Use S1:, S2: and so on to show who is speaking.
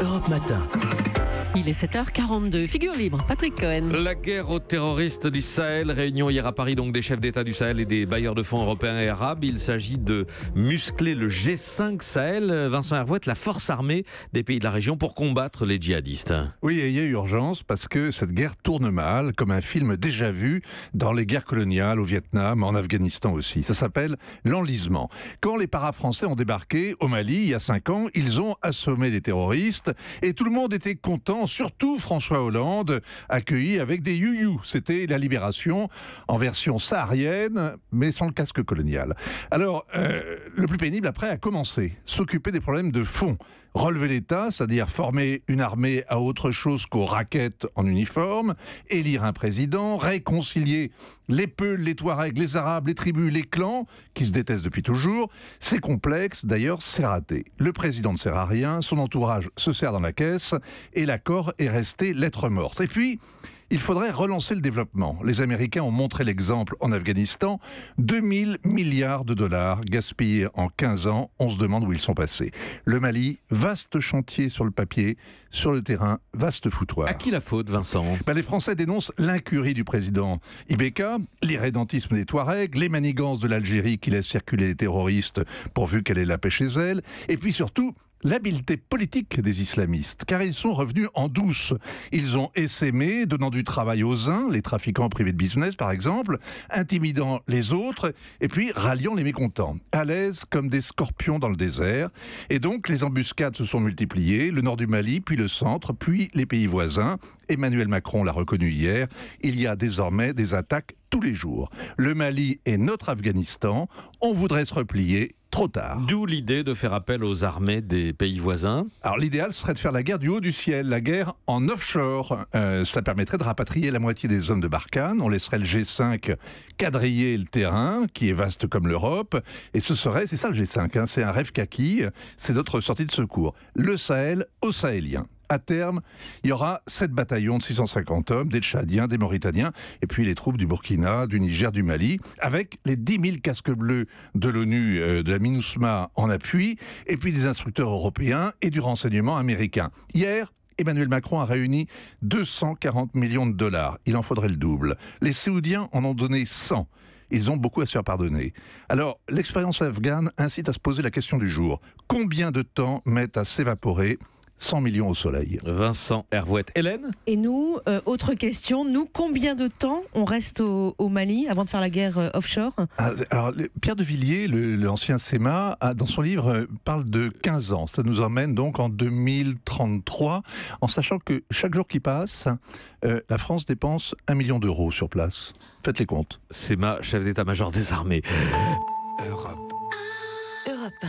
S1: Europe Matin.
S2: Il est 7h42. Figure libre, Patrick Cohen.
S3: La guerre aux terroristes du Sahel. Réunion hier à Paris donc des chefs d'État du Sahel et des bailleurs de fonds européens et arabes. Il s'agit de muscler le G5 Sahel. Vincent Hervouette, la force armée des pays de la région pour combattre les djihadistes.
S4: Oui, et il y a urgence parce que cette guerre tourne mal, comme un film déjà vu dans les guerres coloniales au Vietnam, en Afghanistan aussi. Ça s'appelle l'enlisement. Quand les paras-français ont débarqué au Mali il y a 5 ans, ils ont assommé les terroristes et tout le monde était content. Surtout François Hollande, accueilli avec des you-you. C'était la libération en version saharienne, mais sans le casque colonial. Alors, le plus pénible après a commencé. S'occuper des problèmes de fond. Relever l'État, c'est-à-dire former une armée à autre chose qu'aux raquettes en uniforme, élire un président, réconcilier les Peuls, les Touaregs, les Arabes, les tribus, les clans, qui se détestent depuis toujours. C'est complexe, d'ailleurs c'est raté. Le président ne sert à rien, son entourage se serre dans la caisse, et l'accord est resté lettre morte. Et puis, il faudrait relancer le développement. Les Américains ont montré l'exemple en Afghanistan. 2000 milliards de dollars gaspillés en 15 ans. On se demande où ils sont passés. Le Mali, vaste chantier sur le papier. Sur le terrain, vaste foutoir.
S3: À qui la faute, Vincent ?
S4: Les Français dénoncent l'incurie du président Ibeka, l'irrédentisme des Touaregs, les manigances de l'Algérie qui laisse circuler les terroristes pourvu qu'elle ait la paix chez elle. Et puis surtout, l'habileté politique des islamistes, car ils sont revenus en douce. Ils ont essaimé, donnant du travail aux uns, les trafiquants privés de business par exemple, intimidant les autres, et puis ralliant les mécontents, à l'aise comme des scorpions dans le désert. Et donc les embuscades se sont multipliées, le nord du Mali, puis le centre, puis les pays voisins. Emmanuel Macron l'a reconnu hier, il y a désormais des attaques tous les jours. Le Mali est notre Afghanistan, on voudrait se replier. Trop tard.
S3: D'où l'idée de faire appel aux armées des pays voisins.
S4: Alors l'idéal serait de faire la guerre du haut du ciel, la guerre en offshore. Ça permettrait de rapatrier la moitié des hommes de Barkhane. On laisserait le G5 quadriller le terrain, qui est vaste comme l'Europe. Et c'est ça le G5, c'est un rêve kaki, c'est notre sortie de secours. Le Sahel aux Sahéliens. À terme, il y aura 7 bataillons de 650 hommes, des Tchadiens, des Mauritaniens, et puis les troupes du Burkina, du Niger, du Mali, avec les 10 000 casques bleus de l'ONU, de la MINUSMA en appui, et puis des instructeurs européens et du renseignement américain. Hier, Emmanuel Macron a réuni 240 millions de dollars. Il en faudrait le double. Les Saoudiens en ont donné 100. Ils ont beaucoup à se faire pardonner. Alors, l'expérience afghane incite à se poser la question du jour. Combien de temps met à s'évaporer 100 millions au soleil?
S3: Vincent Hervouette. Hélène ?
S2: Et nous, autre question, nous, combien de temps on reste au Mali avant de faire la guerre offshore ?
S4: Alors, Pierre de Villiers, l'ancien SEMA, dans son livre, parle de 15 ans. Ça nous emmène donc en 2033, en sachant que chaque jour qui passe, la France dépense 1 million d'euros sur place. Faites les comptes.
S3: SEMA, chef d'état-major des armées.
S1: Europe 1.